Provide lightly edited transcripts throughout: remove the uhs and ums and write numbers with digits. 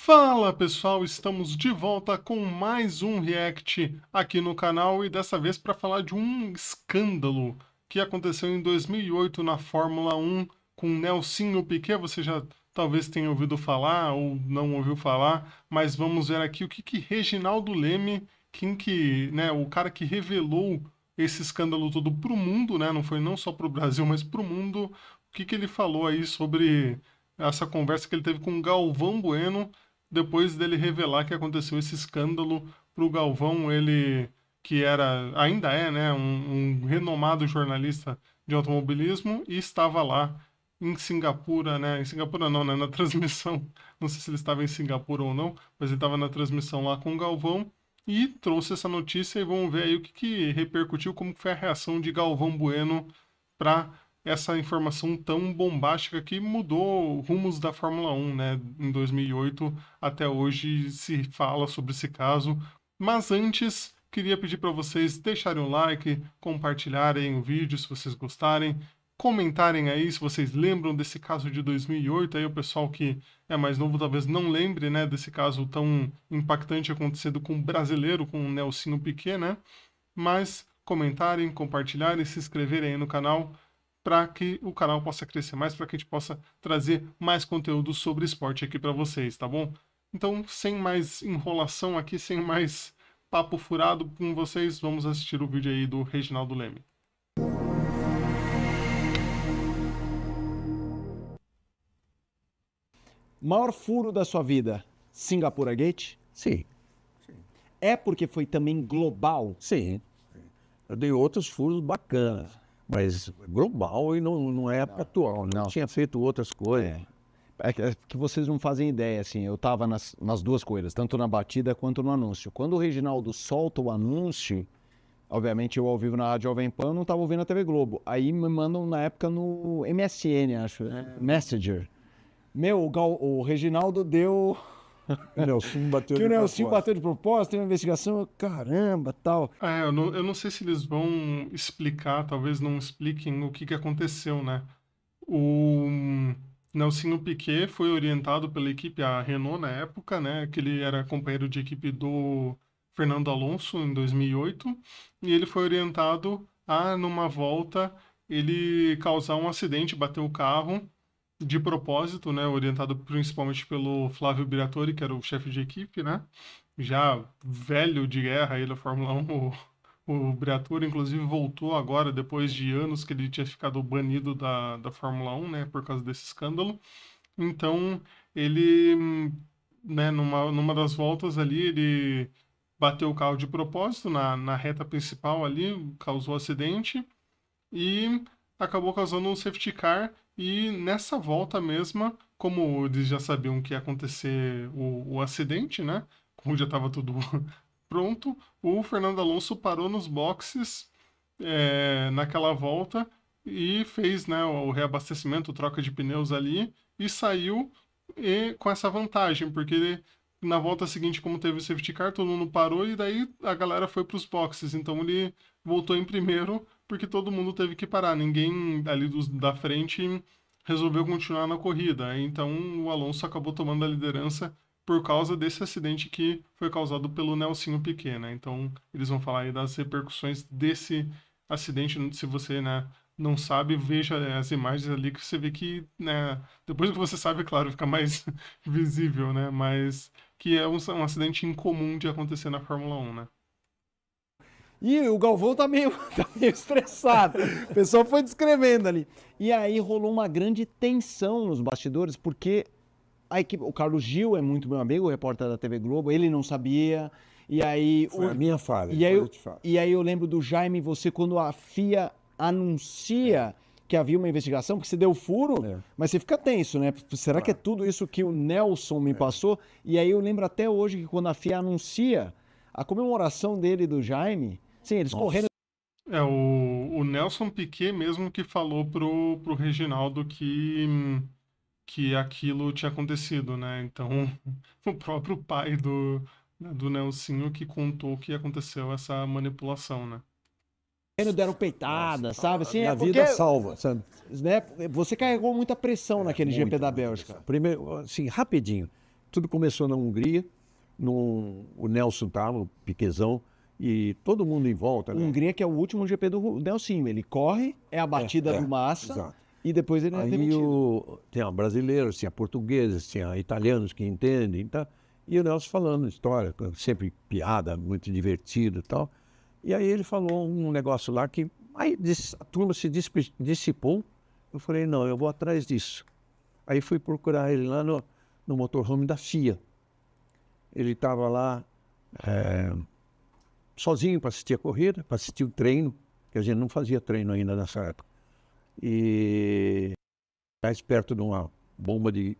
Fala pessoal, estamos de volta com mais um react aqui no canal e dessa vez para falar de um escândalo que aconteceu em 2008 na Fórmula 1 com Nelsinho Piquet. Você já talvez tenha ouvido falar ou não ouviu falar, mas vamos ver aqui o que Reginaldo Leme, o cara que revelou esse escândalo todo para o mundo, né? Não foi não só para o Brasil, mas para o mundo. O que ele falou aí sobre essa conversa que ele teve com Galvão Bueno depois dele revelar que aconteceu esse escândalo para o Galvão, ele que ainda é, né, um renomado jornalista de automobilismo e estava lá em Singapura, né, em Singapura não, né, na transmissão, não sei se ele estava em Singapura ou não, mas ele estava na transmissão lá com o Galvão e trouxe essa notícia e vamos ver aí o que repercutiu, como foi a reação de Galvão Bueno para essa informação tão bombástica que mudou rumos da Fórmula 1, né? Em 2008 até hoje se fala sobre esse caso. Mas antes, queria pedir para vocês deixarem o like, compartilharem o vídeo se vocês gostarem, comentarem aí se vocês lembram desse caso de 2008. Aí o pessoal que é mais novo talvez não lembre, né, desse caso tão impactante acontecido com o brasileiro, com o Nelsinho Piquet, né? Mas comentarem, compartilharem, se inscreverem aí no canal para que o canal possa crescer mais, para que a gente possa trazer mais conteúdo sobre esporte aqui para vocês, tá bom? Então, sem mais enrolação aqui, sem mais papo furado com vocês, vamos assistir o vídeo aí do Reginaldo Leme. Maior furo da sua vida, Singapura Gate? Sim, É porque foi também global? sim. Eu dei outros furos bacanas, mas global e não é atual. Não tinha feito outras coisas. É que vocês não fazem ideia, assim, eu tava nas duas coisas, tanto na batida quanto no anúncio. Quando o Reginaldo solta o anúncio, obviamente eu ao vivo na Rádio Jovem Pan não tava ouvindo a TV Globo. Aí me mandam na época no MSN, acho, Messenger. Meu, o Reginaldo deu... Nelson bateu Que o de Nelsinho propósito. bateu de propósito, tem uma investigação, caramba, tal. Eu não sei se eles vão explicar, talvez não expliquem o que aconteceu, né? O Nelsinho Piquet foi orientado pela equipe, a Renault na época, né? Que ele era companheiro de equipe do Fernando Alonso em 2008, e ele foi orientado a, numa volta, ele causar um acidente, bater o carro de propósito, né? Orientado principalmente pelo Flávio Briatore, que era o chefe de equipe, né? Já velho de guerra aí da Fórmula 1, o Briatore, inclusive, voltou agora, depois de anos que ele tinha ficado banido da Fórmula 1, né, por causa desse escândalo. Então, ele, né, numa das voltas ali, ele bateu o carro de propósito na reta principal ali, causou acidente e acabou causando um safety car. E nessa volta mesma, como eles já sabiam que ia acontecer o acidente, né, como já estava tudo pronto, o Fernando Alonso parou nos boxes naquela volta e fez, né, o reabastecimento, troca de pneus ali e saiu com essa vantagem, porque na volta seguinte, como teve o safety car, todo mundo parou e daí a galera foi para os boxes. Então ele voltou em primeiro porque todo mundo teve que parar. Ninguém ali da frente resolveu continuar na corrida. Então o Alonso acabou tomando a liderança por causa desse acidente que foi causado pelo Nelsinho Piquet, né? Então, eles vão falar aí das repercussões desse acidente. Se você, né, não sabe, veja as imagens ali que você vê que, né, depois que você sabe, claro, fica mais visível, né? Mas que é um acidente incomum de acontecer na Fórmula 1, né? E o Galvão tá meio, tá meio estressado. O pessoal foi descrevendo ali. E aí rolou uma grande tensão nos bastidores, porque a equipe, o Carlos Gil é muito meu amigo, o repórter da TV Globo, ele não sabia. E aí. Foi a minha falha. E aí eu lembro do Jaime, você, quando a FIA anuncia que havia uma investigação, porque você deu furo, mas você fica tenso, né? Será que é tudo isso que o Nelson me passou? E aí eu lembro até hoje que quando a FIA anuncia a comemoração dele e do Jaime, sim, eles correndo. O Nelson Piquet mesmo que falou pro Reginaldo que aquilo tinha acontecido, né? Então, o próprio pai do Nelsinho que contou que aconteceu essa manipulação, né? Deram peitada, sabe? Assim, Minha porque, vida salva, sabe? né, você carregou muita pressão naquele GP da Muita Bélgica. pressão. Primeiro, assim, rapidinho. Tudo começou na Hungria, o Nelson estava, o Piquezão, e todo mundo em volta, né? Hungria, que é o último GP do Nelsinho. Ele corre, é a batida do Massa, exato. E depois ele é Aí demitido. tinha brasileiros, tinha portugueses, tinha italianos que entendem, tá? E o Nelson falando história, sempre piada, muito divertido e tal. E aí ele falou um negócio lá que aí a turma se dissipou. Eu falei, não, eu vou atrás disso. Aí fui procurar ele lá no motorhome da FIA. Ele estava lá sozinho para assistir a corrida, para assistir o treino, que a gente não fazia treino ainda nessa época. E mais perto de uma bomba de,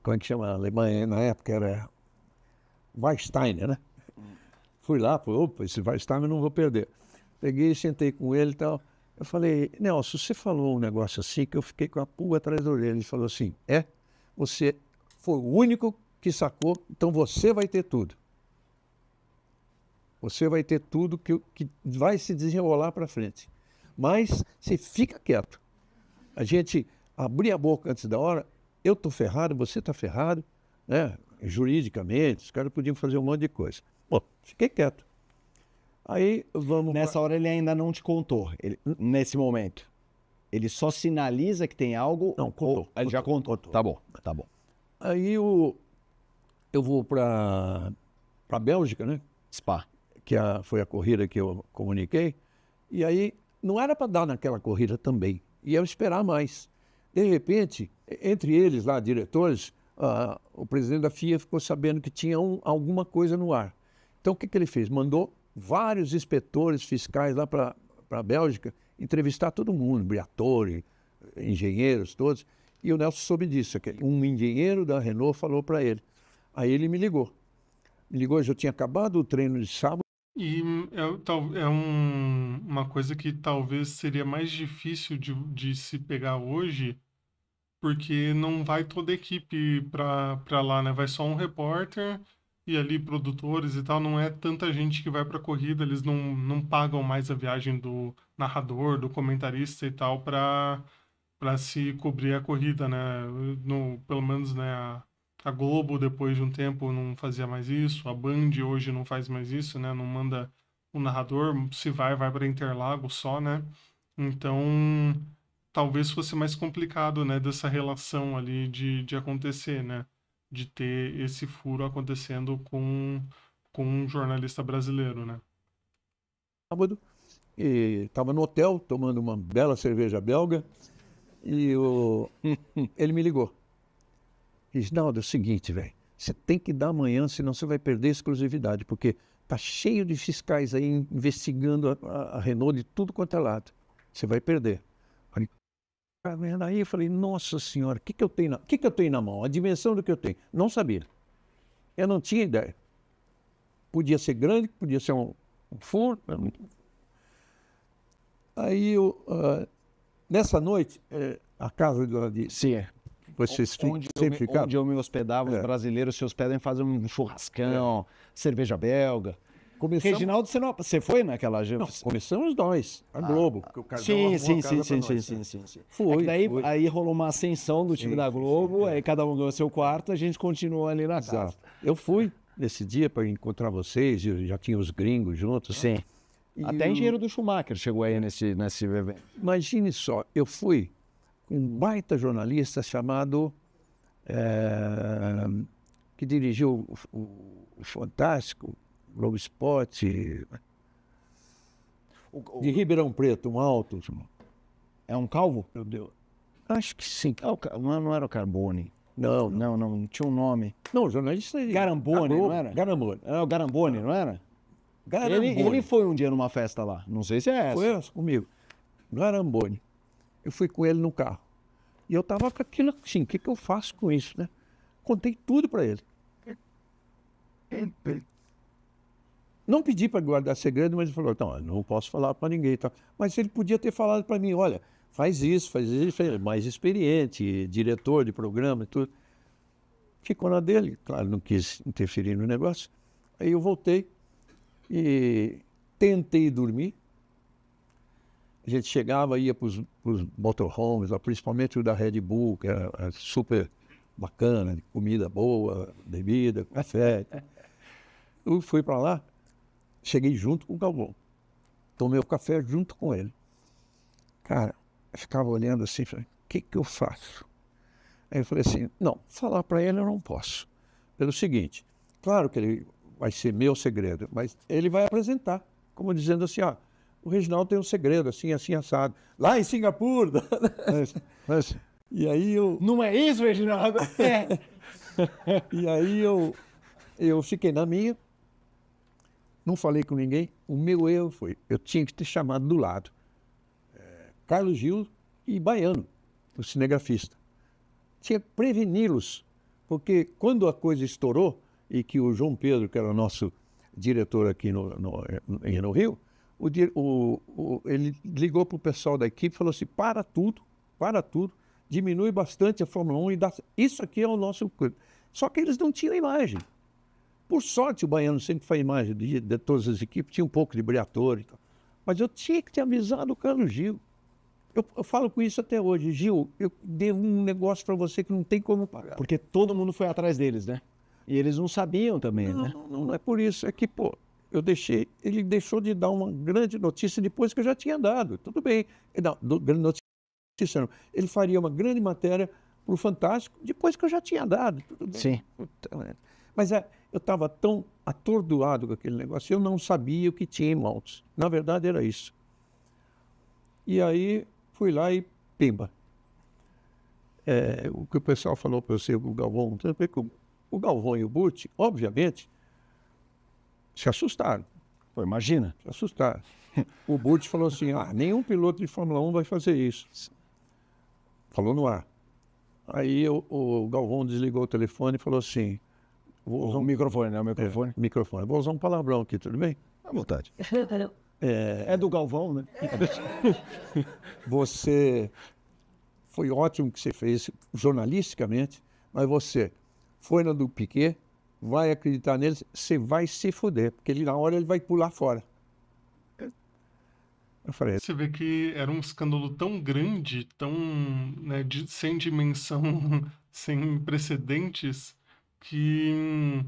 como é que chama? A Alemanha na época era Weissteiner, né? Fui lá, falei, opa, esse Weissteiner eu não vou perder. Peguei, sentei com ele e tal. Eu falei, Nelson, você falou um negócio assim que eu fiquei com a pulga atrás da orelha. Ele falou assim, você foi o único que sacou, então você vai ter tudo. Você vai ter tudo que vai se desenrolar para frente. Mas você fica quieto. A gente abrir a boca antes da hora, eu estou ferrado, você está ferrado, né? Juridicamente, os caras podiam fazer um monte de coisa. Bom, fiquei quieto. Aí vamos... Nessa hora ele ainda não te contou, nesse momento. Ele só sinaliza que tem algo... Não, contou. Ele já contou. Tá bom, tá bom. Aí eu vou para a Bélgica, né? Spa. Que foi a corrida que eu comuniquei. E aí não era para dar naquela corrida também. Ia esperar mais. De repente, entre eles lá, diretores, o presidente da FIA ficou sabendo que tinha alguma coisa no ar. Então o que ele fez? Mandou vários inspetores fiscais lá para a Bélgica entrevistar todo mundo, Briatore, engenheiros todos. E o Nelson soube disso. Um engenheiro da Renault falou para ele. Aí ele me ligou. Me ligou, eu já tinha acabado o treino de sábado. E uma coisa que talvez seria mais difícil de se pegar hoje, porque não vai toda a equipe para lá, né? Vai só um repórter e ali produtores e tal. Não é tanta gente que vai para a corrida, eles não pagam mais a viagem do narrador, do comentarista e tal para se cobrir a corrida, né? Pelo menos, né, a Globo, depois de um tempo, não fazia mais isso. A Band hoje não faz mais isso, né? Não manda o narrador. Se vai para Interlagos só, né? Então, talvez fosse mais complicado, né? Dessa relação ali de acontecer, né? De ter esse furo acontecendo com um jornalista brasileiro, né? Sábado, e estava no hotel tomando uma bela cerveja belga e ele me ligou. Disse, Naldo, é o seguinte, velho, você tem que dar amanhã, senão você vai perder a exclusividade, porque tá cheio de fiscais aí investigando a Renault de tudo quanto é lado. Você vai perder. Aí eu falei, nossa senhora, o que eu tenho na mão? A dimensão do que eu tenho. Não sabia. Eu não tinha ideia. Podia ser grande, podia ser um furo. Aí, nessa noite, a casa de... Sim, Vocês sempre ficaram? Onde eu me hospedava, os brasileiros se hospedam e fazem um churrascão, cerveja belga. Reginaldo, você foi naquela... Não, começamos nós, a Globo. Que o Sim. Foi, daí aí rolou uma ascensão do time da Globo, aí cada um ganhou seu quarto, a gente continuou ali na casa. Eu fui nesse dia para encontrar vocês, já tinha os gringos juntos. Sim. Até engenheiro do Schumacher chegou aí nesse evento. Imagine só, eu fui com um baita jornalista chamado... que dirigiu o Fantástico, Globo Esporte, de Ribeirão Preto, um alto. É um calvo? Meu Deus. Acho que sim. Não era o Carbone. Não. Tinha um nome. Não, jornalista... Garambone, não era? Garambone. Era o Garambone, não era? Garambone. Ele foi um dia numa festa lá. Não sei se é essa. Foi essa comigo. Garambone. Eu fui com ele no carro. E eu tava com aquilo assim, o que eu faço com isso, né? Contei tudo para ele. Não pedi para guardar segredo, mas ele falou, não posso falar para ninguém. Tá? Mas ele podia ter falado para mim, olha, faz isso, mais experiente, diretor de programa e tudo. Ficou na dele, claro, não quis interferir no negócio. Aí eu voltei e tentei dormir. A gente chegava, ia para os motorhomes, principalmente o da Red Bull, que era super bacana, de comida boa, bebida, café. Eu fui para lá, cheguei junto com o Galvão. Tomei o café junto com ele. Cara, eu ficava olhando assim, falei, o que eu faço? Aí eu falei assim, não, falar para ele eu não posso. Pelo seguinte, claro que ele vai ser meu segredo, mas ele vai apresentar, como dizendo assim, ó, o Reginaldo tem um segredo, assim, assim, assado. Lá em Singapura. E aí eu... Não é isso, Reginaldo? É. E aí eu fiquei na minha, não falei com ninguém. O meu erro foi, eu tinha que ter chamado do lado Carlos Gil e Baiano, o cinegrafista. Tinha que preveni-los, porque quando a coisa estourou e que o João Pedro, que era o nosso diretor aqui no Rio, ele ligou para o pessoal da equipe e falou assim, para tudo, diminui bastante a Fórmula 1 e dá... Isso aqui é o nosso... Só que eles não tinham imagem. Por sorte, o Baiano sempre faz imagem de todas as equipes, tinha um pouco de Briatore e tal. Mas eu tinha que ter avisado o Carlos Gil. Eu falo com isso até hoje. Gil, eu devo um negócio para você que não tem como pagar. Porque todo mundo foi atrás deles, né? E eles não sabiam também, né? Não é por isso. É que, pô, ele deixou de dar uma grande notícia depois que eu já tinha dado. Tudo bem. Não, grande notícia não. Ele faria uma grande matéria para o Fantástico depois que eu já tinha dado. Tudo bem. Sim. Mas eu estava tão atordoado com aquele negócio, eu não sabia o que tinha em mãos. Na verdade, era isso. E aí, fui lá e pimba. O que o pessoal falou para você, o Galvão, o Galvão e o Burt, obviamente, se assustaram. Pô, imagina. Se assustaram. O Burt falou assim, nenhum piloto de Fórmula 1 vai fazer isso. Falou no ar. Aí o Galvão desligou o telefone e falou assim... O microfone, né? O microfone. Microfone. Vou usar um palavrão aqui, tudo bem? À vontade. É do Galvão, né? Você... Foi ótimo que você fez jornalisticamente, mas você foi na do Piquet, vai acreditar neles, você vai se foder, porque na hora ele vai pular fora. Eu falei... Você vê que era um escândalo tão grande, tão, né, sem dimensão, sem precedentes, que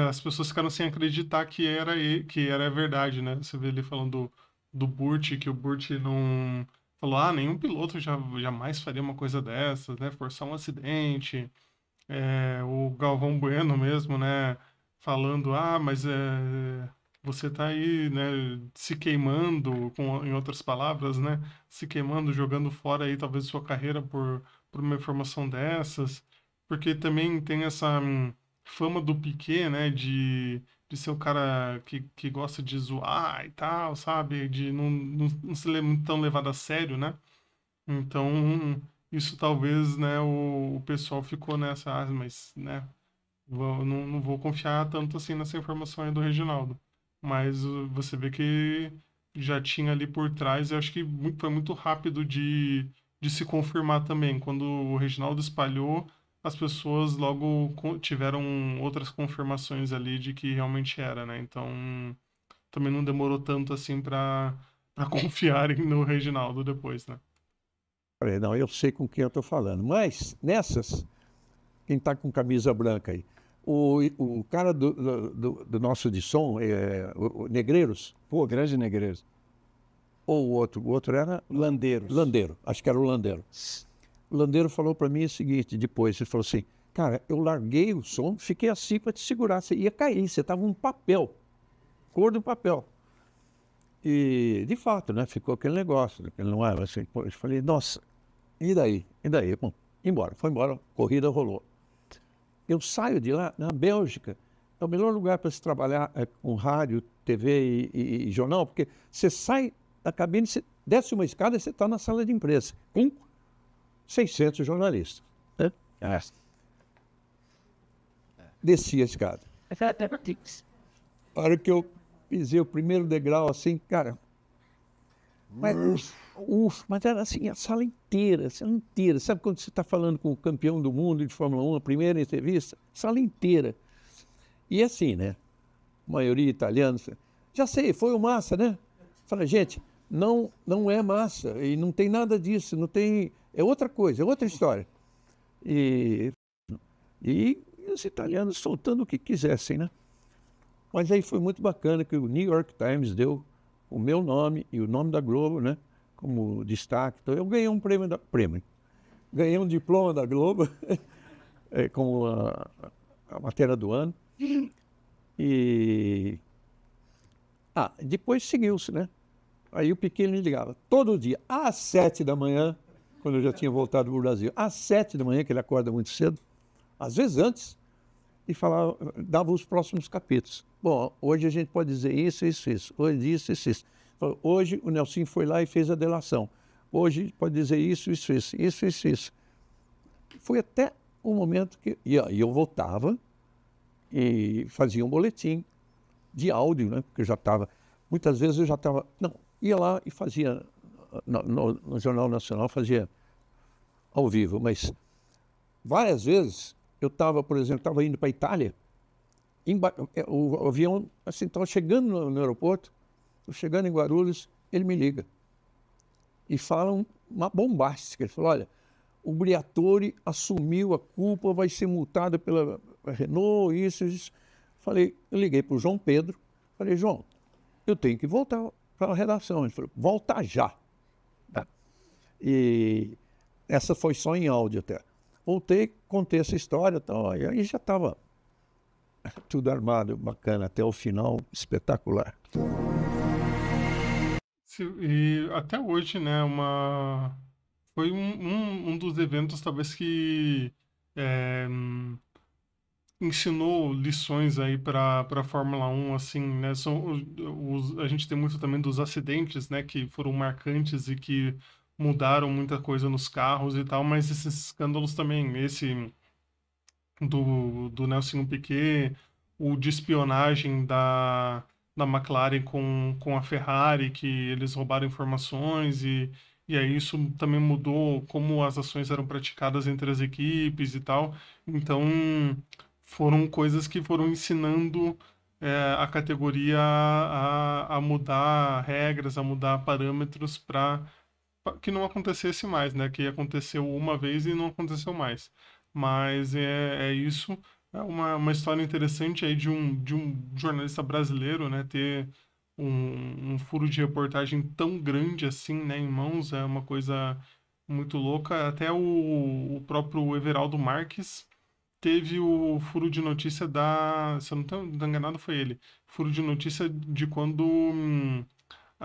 as pessoas ficaram sem acreditar que era verdade, né? Você vê ele falando do Burt, que o Burt não... Falou, nenhum piloto jamais faria uma coisa dessas, né? Forçar um acidente. O Galvão Bueno mesmo, né? Falando, mas você tá aí, né? Se queimando, em outras palavras, né? Se queimando, jogando fora aí talvez sua carreira por uma informação dessas. Porque também tem essa fama do Piquet, né? De ser o cara que gosta de zoar e tal, sabe? De não se tão levado a sério, né? Então, isso talvez, né, o pessoal ficou nessa, mas, né, não vou confiar tanto assim nessa informação aí do Reginaldo. Mas você vê que já tinha ali por trás, eu acho que foi muito rápido de se confirmar também. Quando o Reginaldo espalhou, as pessoas logo tiveram outras confirmações ali de que realmente era, né? Então, também não demorou tanto assim para confiarem no Reginaldo depois, né? Falei, não, eu sei com quem eu estou falando. Mas, nessas, quem está com camisa branca aí? O cara do nosso de som, o Negreiros. Pô, grande Negreiros. Ou o outro era... Landeiros. Landeiro, acho que era o Landeiro. O Landeiro falou para mim o seguinte, depois, ele falou assim, cara, eu larguei o som, fiquei assim para te segurar, você ia cair, você estava um papel, cor do papel. E, de fato, né, ficou aquele negócio, ele não era assim, eu falei, nossa, e daí? E daí? Bom, foi embora, a corrida rolou. Eu saio de lá, na Bélgica, é o melhor lugar para se trabalhar com rádio, TV e jornal, porque você sai da cabine, você desce uma escada e você está na sala de imprensa, com 600 jornalistas. Né? Desci a escada. A hora que eu pisei o primeiro degrau, assim, cara... Mas era assim, a sala inteira. Sabe quando você está falando com o campeão do mundo de Fórmula 1, a primeira entrevista? Sala inteira. E assim, né? Maioria italiana. Já sei, foi o Massa, né? Fala, gente, não é Massa. E não tem nada disso. Não tem... É outra coisa, é outra história. E, e os italianos soltando o que quisessem, né? Mas aí foi muito bacana que o New York Times deu o meu nome e o nome da Globo, né? Como destaque. Então eu ganhei um prêmio. Ganhei um diploma da Globo, como a matéria do ano. E depois seguiu-se, né? Aí o Piquet me ligava todo dia, às 7 da manhã, quando eu já tinha voltado para o Brasil, às 7 da manhã, que ele acorda muito cedo, às vezes antes, e falava, dava os próximos capítulos. Bom, hoje a gente pode dizer isso, isso, isso. Hoje isso, isso, isso. Hoje o Nelsinho foi lá e fez a delação. Hoje pode dizer isso, isso, isso, isso, isso, isso. Foi até o momento que... E eu voltava e fazia um boletim de áudio, né? Porque eu já estava... Muitas vezes eu já estava... Não, ia lá e fazia... No Jornal Nacional fazia ao vivo, mas várias vezes eu estava, por exemplo, estava indo para a Itália, o avião, assim, estava chegando no aeroporto, chegando em Guarulhos, ele me liga e fala uma bombástica. Ele falou, olha, o Briatore assumiu a culpa, vai ser multado pela Renault, isso, isso. Eu liguei para o João Pedro, falei, João, eu tenho que voltar para a redação. Ele falou, volta já. E essa foi só em áudio até. Voltei, contei essa história e tal, e aí já estava tudo armado, bacana, até o final, espetacular. E até hoje, né, foi um dos eventos talvez que é, ensinou lições aí para a Fórmula 1, assim, né, a gente tem muito também dos acidentes, né, que foram marcantes e que mudaram muita coisa nos carros e tal, mas esses escândalos também, esse do Nelson Piquet, o de espionagem da McLaren com a Ferrari, que eles roubaram informações e aí isso também mudou como as ações eram praticadas entre as equipes e tal. Então, foram coisas que foram ensinando a categoria a mudar regras, a mudar parâmetros para que não acontecesse mais, né? Que aconteceu uma vez e não aconteceu mais. Mas é isso. É uma história interessante aí de um jornalista brasileiro, né? Ter um furo de reportagem tão grande assim, né? Em mãos é uma coisa muito louca. Até o próprio Everaldo Marques teve o furo de notícia se eu não estou enganado, foi ele. Furo de notícia de quando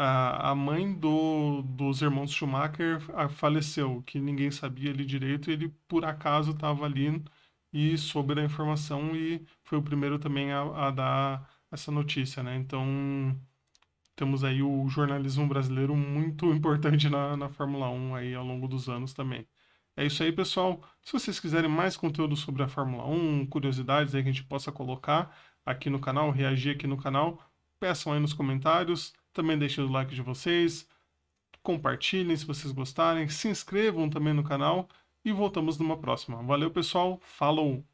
a mãe dos irmãos Schumacher faleceu, que ninguém sabia ali direito, e ele por acaso estava ali e soube da informação e foi o primeiro também a dar essa notícia, né? Então temos aí o jornalismo brasileiro muito importante na Fórmula 1 aí ao longo dos anos também. É isso aí, pessoal. Se vocês quiserem mais conteúdo sobre a Fórmula 1, curiosidades aí que a gente possa colocar aqui no canal, reagir aqui no canal, peçam aí nos comentários. Também deixem o like de vocês, compartilhem se vocês gostarem, se inscrevam também no canal e voltamos numa próxima. Valeu, pessoal. Falou!